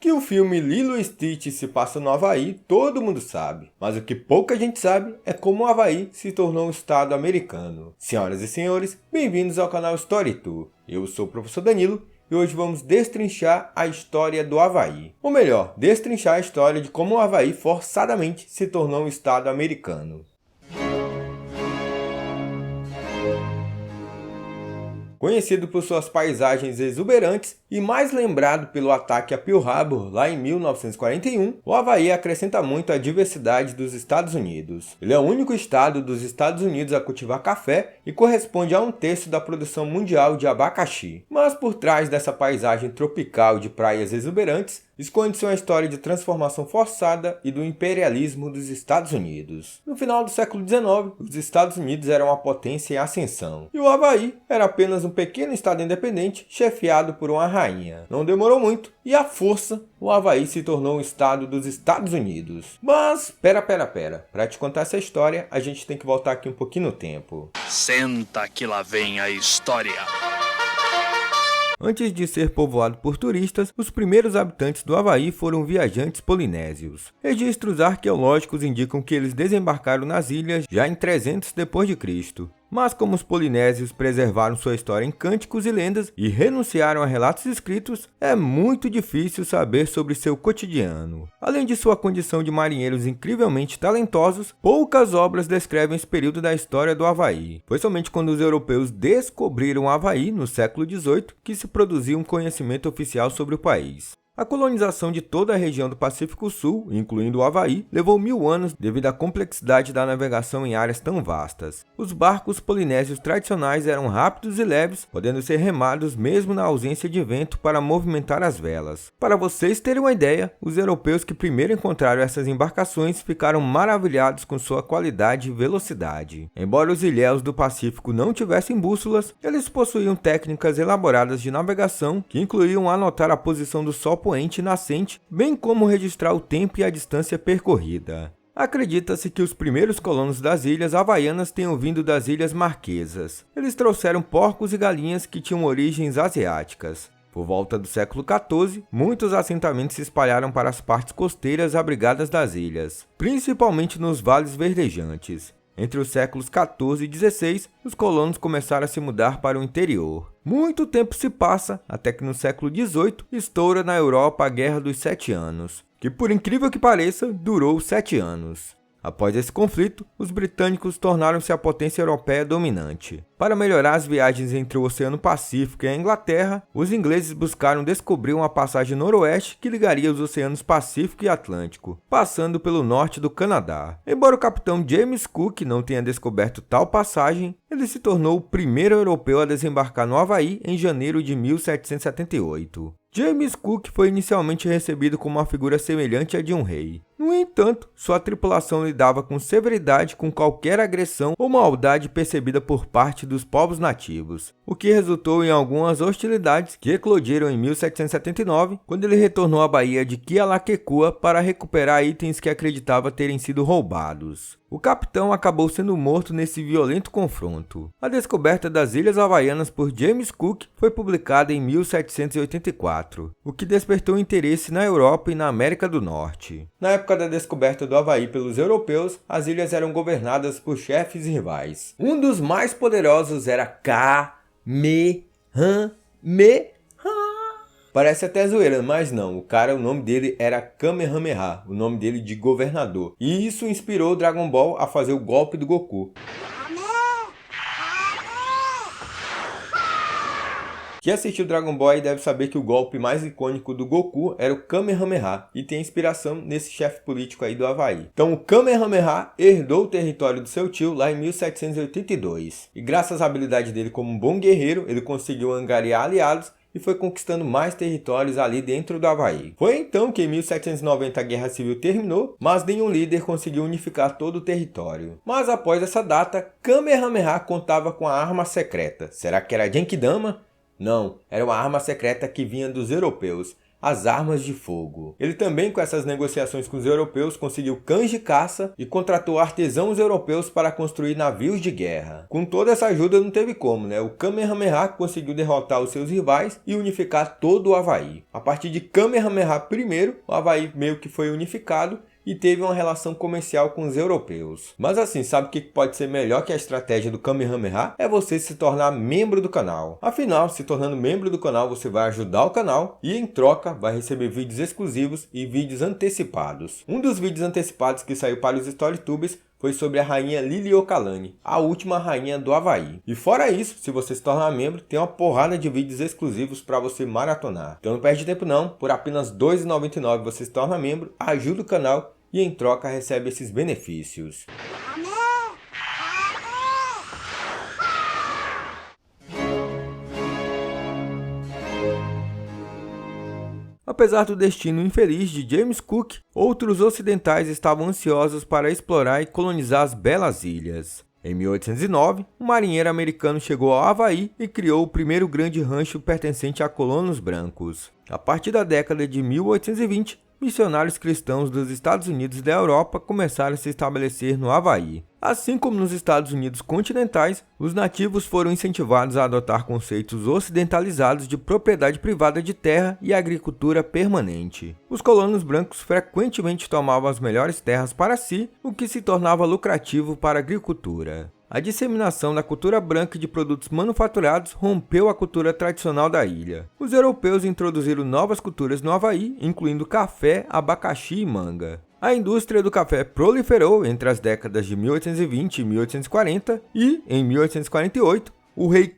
Que o filme Lilo e Stitch se passa no Havaí, todo mundo sabe. Mas o que pouca gente sabe é como o Havaí se tornou um estado americano. Senhoras e senhores, bem-vindos ao canal Story Tour. Eu sou o professor Danilo e hoje vamos destrinchar a história do Havaí. Ou melhor, destrinchar a história de como o Havaí forçadamente se tornou um estado americano. Conhecido por suas paisagens exuberantes e mais lembrado pelo ataque a Pearl Harbor lá em 1941, o Havaí acrescenta muito à diversidade dos Estados Unidos. Ele é o único estado dos Estados Unidos a cultivar café e corresponde a 1/3 da produção mundial de abacaxi. Mas por trás dessa paisagem tropical de praias exuberantes, esconde-se uma história de transformação forçada e do imperialismo dos Estados Unidos. No final do século XIX, os Estados Unidos eram uma potência em ascensão, e o Havaí era apenas um pequeno estado independente chefiado por uma rainha. Não demorou muito, e à força, o Havaí se tornou um estado dos Estados Unidos. Mas, pera. Para te contar essa história, a gente tem que voltar aqui um pouquinho no tempo. Senta que lá vem a história. Antes de ser povoado por turistas, os primeiros habitantes do Havaí foram viajantes polinésios. Registros arqueológicos indicam que eles desembarcaram nas ilhas já em 300 d.C. Mas como os polinésios preservaram sua história em cânticos e lendas e renunciaram a relatos escritos, é muito difícil saber sobre seu cotidiano. Além de sua condição de marinheiros incrivelmente talentosos, poucas obras descrevem esse período da história do Havaí. Foi somente quando os europeus descobriram o Havaí, no século XVIII, que se produziu um conhecimento oficial sobre o país. A colonização de toda a região do Pacífico Sul, incluindo o Havaí, levou 1000 anos devido à complexidade da navegação em áreas tão vastas. Os barcos polinésios tradicionais eram rápidos e leves, podendo ser remados mesmo na ausência de vento para movimentar as velas. Para vocês terem uma ideia, os europeus que primeiro encontraram essas embarcações ficaram maravilhados com sua qualidade e velocidade. Embora os ilhéus do Pacífico não tivessem bússolas, eles possuíam técnicas elaboradas de navegação que incluíam anotar a posição do sol poente e nascente, bem como registrar o tempo e a distância percorrida. Acredita-se que os primeiros colonos das ilhas havaianas tenham vindo das Ilhas Marquesas. Eles trouxeram porcos e galinhas que tinham origens asiáticas. Por volta do século XIV, muitos assentamentos se espalharam para as partes costeiras abrigadas das ilhas, principalmente nos vales verdejantes. Entre os séculos XIV e XVI, os colonos começaram a se mudar para o interior. Muito tempo se passa, até que no século XVIII estoura na Europa a Guerra dos 7 Anos, que por incrível que pareça, durou 7 anos. Após esse conflito, os britânicos tornaram-se a potência europeia dominante. Para melhorar as viagens entre o Oceano Pacífico e a Inglaterra, os ingleses buscaram descobrir uma passagem noroeste que ligaria os oceanos Pacífico e Atlântico, passando pelo norte do Canadá. Embora o capitão James Cook não tenha descoberto tal passagem, ele se tornou o primeiro europeu a desembarcar no Havaí em janeiro de 1778. James Cook foi inicialmente recebido como uma figura semelhante à de um rei. No entanto, sua tripulação lidava com severidade com qualquer agressão ou maldade percebida por parte dos povos nativos, o que resultou em algumas hostilidades que eclodiram em 1779, quando ele retornou à Baía de Kealakekua para recuperar itens que acreditava terem sido roubados. O capitão acabou sendo morto nesse violento confronto. A descoberta das Ilhas Havaianas por James Cook foi publicada em 1784, o que despertou interesse na Europa e na América do Norte. Na época da descoberta do Havaí pelos europeus, as ilhas eram governadas por chefes rivais. Um dos mais poderosos era Kamehameha. Parece até zoeira, mas não, o nome dele era Kamehameha, o nome dele de governador. E isso inspirou o Dragon Ball a fazer o golpe do Goku. Quem assistiu Dragon Ball deve saber que o golpe mais icônico do Goku era o Kamehameha, e tem inspiração nesse chefe político aí do Havaí. Então o Kamehameha herdou o território do seu tio lá em 1782, e graças à habilidade dele como um bom guerreiro, ele conseguiu angariar aliados e foi conquistando mais territórios ali dentro do Havaí. Foi então que em 1790 a Guerra Civil terminou, mas nenhum líder conseguiu unificar todo o território. Mas após essa data, Kamehameha contava com a arma secreta. Será que era Genkidama? Não, era uma arma secreta que vinha dos europeus, as armas de fogo. Ele também, com essas negociações com os europeus, conseguiu cães de caça e contratou artesãos europeus para construir navios de guerra. Com toda essa ajuda não teve como, né? O Kamehameha conseguiu derrotar os seus rivais e unificar todo o Havaí. A partir de Kamehameha I, o Havaí meio que foi unificado e teve uma relação comercial com os europeus. Mas assim, sabe o que pode ser melhor que a estratégia do Kamehameha? É você se tornar membro do canal. Afinal, se tornando membro do canal, você vai ajudar o canal e, em troca, vai receber vídeos exclusivos e vídeos antecipados. Um dos vídeos antecipados que saiu para os StoryTubers foi sobre a rainha Liliuokalani, a última rainha do Havaí. E fora isso, se você se tornar membro, tem uma porrada de vídeos exclusivos para você maratonar. Então não perde tempo não, por apenas R$ 2,99 você se torna membro, ajuda o canal e em troca recebe esses benefícios. Apesar do destino infeliz de James Cook, outros ocidentais estavam ansiosos para explorar e colonizar as belas ilhas. Em 1809, um marinheiro americano chegou ao Havaí e criou o primeiro grande rancho pertencente a colonos brancos. A partir da década de 1820, missionários cristãos dos Estados Unidos e da Europa começaram a se estabelecer no Havaí. Assim como nos Estados Unidos continentais, os nativos foram incentivados a adotar conceitos ocidentalizados de propriedade privada de terra e agricultura permanente. Os colonos brancos frequentemente tomavam as melhores terras para si, o que se tornava lucrativo para a agricultura. A disseminação da cultura branca e de produtos manufaturados rompeu a cultura tradicional da ilha. Os europeus introduziram novas culturas no Havaí, incluindo café, abacaxi e manga. A indústria do café proliferou entre as décadas de 1820 e 1840 e, em 1848, o rei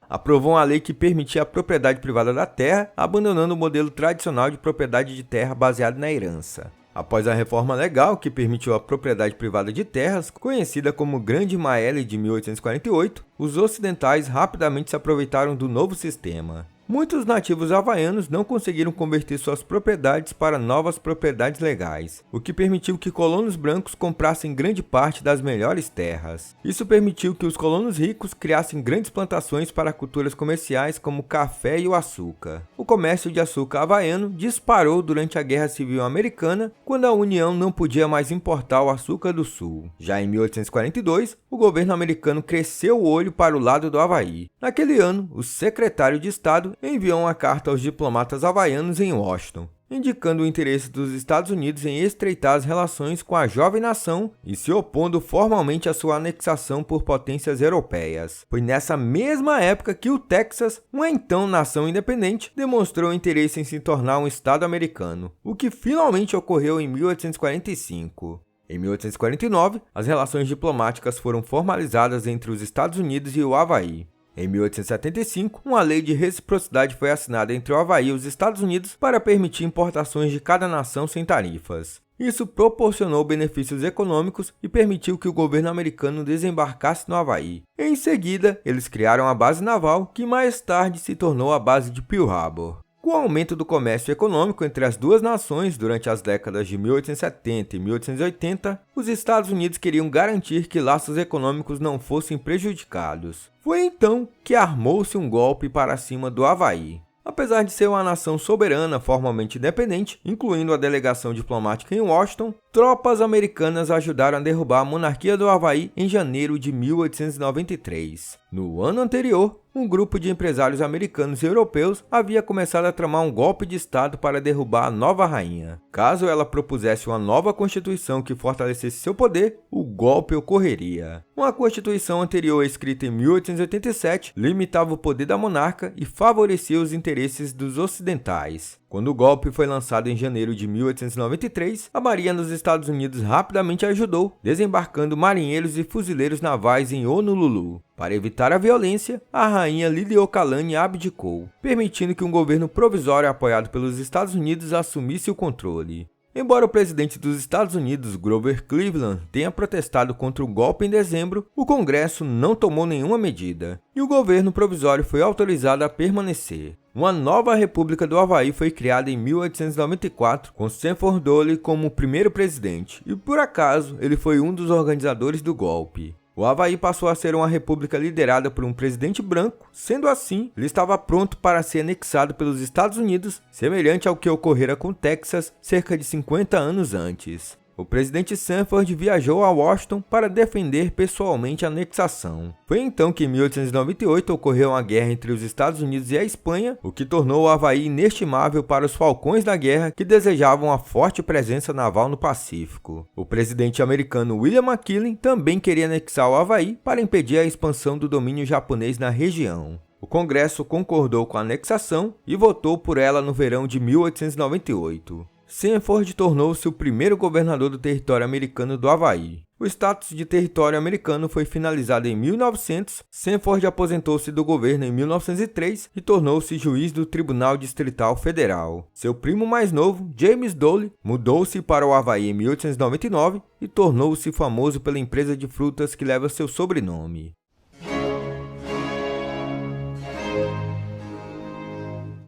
aprovou uma lei que permitia a propriedade privada da terra, abandonando o modelo tradicional de propriedade de terra baseado na herança. Após a reforma legal que permitiu a propriedade privada de terras, conhecida como Grande Maele de 1848, os ocidentais rapidamente se aproveitaram do novo sistema. Muitos nativos havaianos não conseguiram converter suas propriedades para novas propriedades legais, o que permitiu que colonos brancos comprassem grande parte das melhores terras. Isso permitiu que os colonos ricos criassem grandes plantações para culturas comerciais como o café e o açúcar. O comércio de açúcar havaiano disparou durante a Guerra Civil Americana, quando a União não podia mais importar o açúcar do Sul. Já em 1842, o governo americano cresceu o olho para o lado do Havaí. Naquele ano, o secretário de Estado enviou uma carta aos diplomatas havaianos em Washington, indicando o interesse dos Estados Unidos em estreitar as relações com a jovem nação e se opondo formalmente à sua anexação por potências europeias. Foi nessa mesma época que o Texas, uma então nação independente, demonstrou interesse em se tornar um estado americano, o que finalmente ocorreu em 1845. Em 1849, as relações diplomáticas foram formalizadas entre os Estados Unidos e o Havaí. Em 1875, uma lei de reciprocidade foi assinada entre o Havaí e os Estados Unidos para permitir importações de cada nação sem tarifas. Isso proporcionou benefícios econômicos e permitiu que o governo americano desembarcasse no Havaí. Em seguida, eles criaram a base naval, que mais tarde se tornou a base de Pearl Harbor. Com o aumento do comércio econômico entre as duas nações durante as décadas de 1870 e 1880, os Estados Unidos queriam garantir que laços econômicos não fossem prejudicados. Foi então que armou-se um golpe para cima do Havaí. Apesar de ser uma nação soberana formalmente independente, incluindo a delegação diplomática em Washington, tropas americanas ajudaram a derrubar a monarquia do Havaí em janeiro de 1893. No ano anterior, um grupo de empresários americanos e europeus havia começado a tramar um golpe de Estado para derrubar a nova rainha. Caso ela propusesse uma nova constituição que fortalecesse seu poder, o golpe ocorreria. Uma constituição anterior, escrita em 1887, limitava o poder da monarca e favorecia os interesses dos ocidentais. Quando o golpe foi lançado em janeiro de 1893, a Marinha dos Estados Unidos rapidamente ajudou, desembarcando marinheiros e fuzileiros navais em Honolulu. Para evitar a violência, a rainha Liliuokalani abdicou, permitindo que um governo provisório apoiado pelos Estados Unidos assumisse o controle. Embora o presidente dos Estados Unidos, Grover Cleveland, tenha protestado contra o golpe em dezembro, o Congresso não tomou nenhuma medida, e o governo provisório foi autorizado a permanecer. Uma nova República do Havaí foi criada em 1894, com Sanford Dole como o primeiro presidente, e por acaso ele foi um dos organizadores do golpe. O Havaí passou a ser uma república liderada por um presidente branco, sendo assim, ele estava pronto para ser anexado pelos Estados Unidos, semelhante ao que ocorrera com Texas cerca de 50 anos antes. O presidente Sanford viajou a Washington para defender pessoalmente a anexação. Foi então que em 1898 ocorreu uma guerra entre os Estados Unidos e a Espanha, o que tornou o Havaí inestimável para os falcões da guerra que desejavam uma forte presença naval no Pacífico. O presidente americano William McKinley também queria anexar o Havaí para impedir a expansão do domínio japonês na região. O Congresso concordou com a anexação e votou por ela no verão de 1898. Sanford tornou-se o primeiro governador do território americano do Havaí. O status de território americano foi finalizado em 1900, Sanford aposentou-se do governo em 1903 e tornou-se juiz do Tribunal Distrital Federal. Seu primo mais novo, James Dole, mudou-se para o Havaí em 1899 e tornou-se famoso pela empresa de frutas que leva seu sobrenome.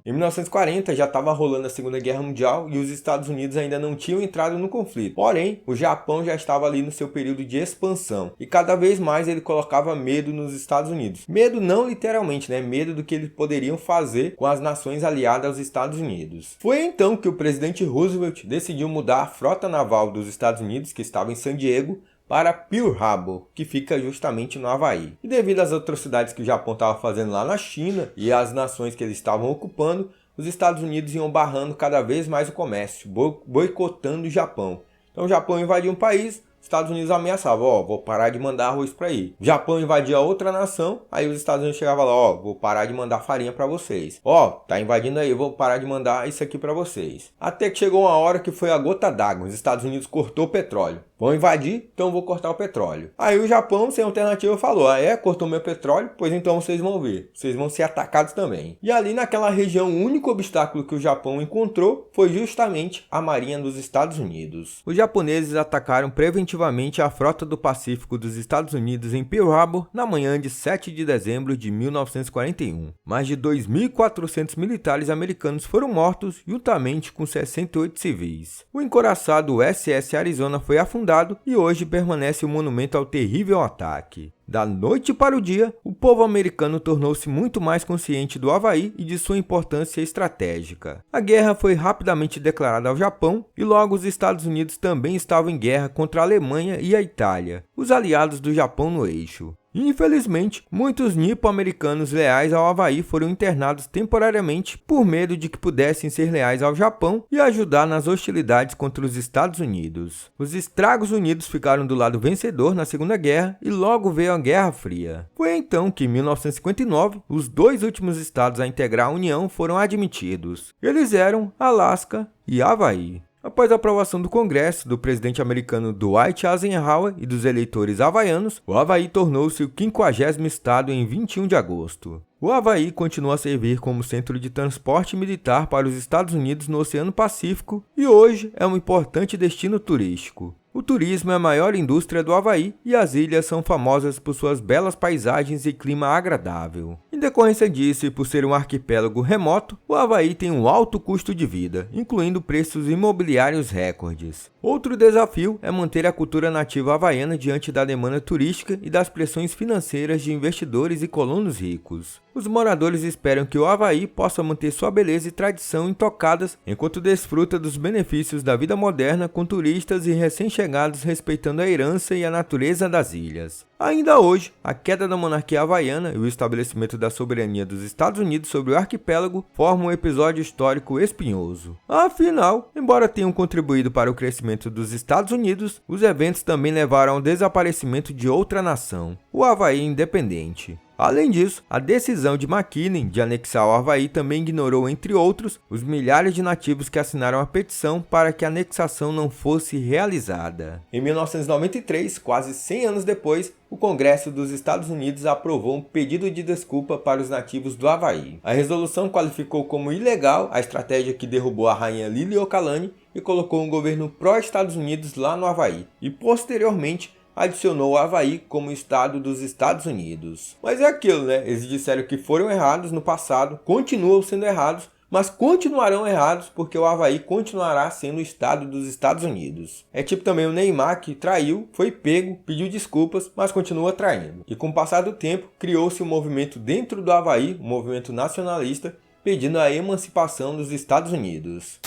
Em 1940 já estava rolando a Segunda Guerra Mundial e os Estados Unidos ainda não tinham entrado no conflito. Porém, o Japão já estava ali no seu período de expansão e cada vez mais ele colocava medo nos Estados Unidos. Medo não literalmente, né? Medo do que eles poderiam fazer com as nações aliadas aos Estados Unidos. Foi então que o presidente Roosevelt decidiu mudar a frota naval dos Estados Unidos, que estava em San Diego, para Pearl Harbor, que fica justamente no Havaí. E devido às atrocidades que o Japão estava fazendo lá na China e às nações que eles estavam ocupando, os Estados Unidos iam barrando cada vez mais o comércio, boicotando o Japão. Então o Japão invadiu um país, os Estados Unidos ameaçavam, vou parar de mandar arroz para aí. O Japão invadia outra nação, aí os Estados Unidos chegavam lá, vou parar de mandar farinha para vocês. Tá invadindo aí, vou parar de mandar isso aqui para vocês. Até que chegou uma hora que foi a gota d'água, os Estados Unidos cortou o petróleo. Vão invadir, então vou cortar o petróleo. Aí o Japão, sem alternativa, falou, cortou meu petróleo? Pois então vocês vão ver, vocês vão ser atacados também. E ali naquela região, o único obstáculo que o Japão encontrou foi justamente a Marinha dos Estados Unidos. Os japoneses atacaram preventivamente a frota do Pacífico dos Estados Unidos em Pearl Harbor na manhã de 7 de dezembro de 1941. Mais de 2.400 militares americanos foram mortos, juntamente com 68 civis. O encouraçado USS Arizona foi afundado e hoje permanece um monumento ao terrível ataque. Da noite para o dia, o povo americano tornou-se muito mais consciente do Havaí e de sua importância estratégica. A guerra foi rapidamente declarada ao Japão e logo os Estados Unidos também estavam em guerra contra a Alemanha e a Itália, os aliados do Japão no eixo. Infelizmente, muitos nipo-americanos leais ao Havaí foram internados temporariamente por medo de que pudessem ser leais ao Japão e ajudar nas hostilidades contra os Estados Unidos. Os Estados Unidos ficaram do lado vencedor na Segunda Guerra e logo veio a Guerra Fria. Foi então que, em 1959, os dois últimos estados a integrar a União foram admitidos. Eles eram Alasca e Havaí. Após a aprovação do Congresso, do presidente americano Dwight Eisenhower e dos eleitores havaianos, o Havaí tornou-se o 50º estado em 21 de agosto. O Havaí continua a servir como centro de transporte militar para os Estados Unidos no Oceano Pacífico e hoje é um importante destino turístico. O turismo é a maior indústria do Havaí e as ilhas são famosas por suas belas paisagens e clima agradável. Em decorrência disso e por ser um arquipélago remoto, o Havaí tem um alto custo de vida, incluindo preços imobiliários recordes. Outro desafio é manter a cultura nativa havaiana diante da demanda turística e das pressões financeiras de investidores e colonos ricos. Os moradores esperam que o Havaí possa manter sua beleza e tradição intocadas enquanto desfruta dos benefícios da vida moderna com turistas e recém-chegados respeitando a herança e a natureza das ilhas. Ainda hoje, a queda da monarquia havaiana e o estabelecimento da soberania dos Estados Unidos sobre o arquipélago formam um episódio histórico espinhoso. Afinal, embora tenham contribuído para o crescimento dos Estados Unidos, os eventos também levaram ao desaparecimento de outra nação, o Havaí independente. Além disso, a decisão de McKinley de anexar o Havaí também ignorou, entre outros, os milhares de nativos que assinaram a petição para que a anexação não fosse realizada. Em 1993, quase 100 anos depois, o Congresso dos Estados Unidos aprovou um pedido de desculpa para os nativos do Havaí. A resolução qualificou como ilegal a estratégia que derrubou a rainha Liliuokalani e colocou um governo pró-Estados Unidos lá no Havaí, e posteriormente adicionou o Havaí como estado dos Estados Unidos. Mas é aquilo, né? Eles disseram que foram errados no passado, continuam sendo errados, mas continuarão errados porque o Havaí continuará sendo o estado dos Estados Unidos. É tipo também o Neymar, que traiu, foi pego, pediu desculpas, mas continua traindo. E com o passar do tempo, criou-se um movimento dentro do Havaí, um movimento nacionalista, pedindo a emancipação dos Estados Unidos.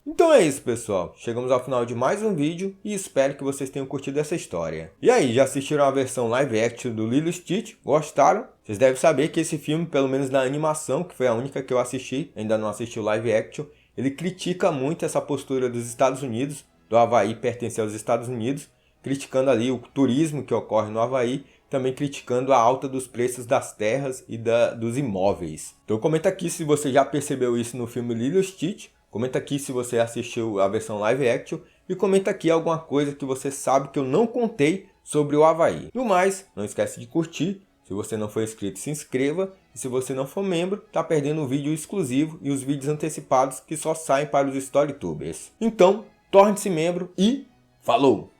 Então é isso, pessoal. Chegamos ao final de mais um vídeo e espero que vocês tenham curtido essa história. E aí, já assistiram a versão live action do Lilo e Stitch? Gostaram? Vocês devem saber que esse filme, pelo menos na animação, que foi a única que eu assisti, ainda não assisti o live action, ele critica muito essa postura dos Estados Unidos, do Havaí pertencer aos Estados Unidos, criticando ali o turismo que ocorre no Havaí, também criticando a alta dos preços das terras e dos imóveis. Então comenta aqui se você já percebeu isso no filme Lilo e Stitch, comenta aqui se você assistiu a versão live action e comenta aqui alguma coisa que você sabe que eu não contei sobre o Havaí. No mais, não esquece de curtir, se você não for inscrito se inscreva e se você não for membro, tá perdendo o vídeo exclusivo e os vídeos antecipados que só saem para os StoryTubers. Então, torne-se membro e falou!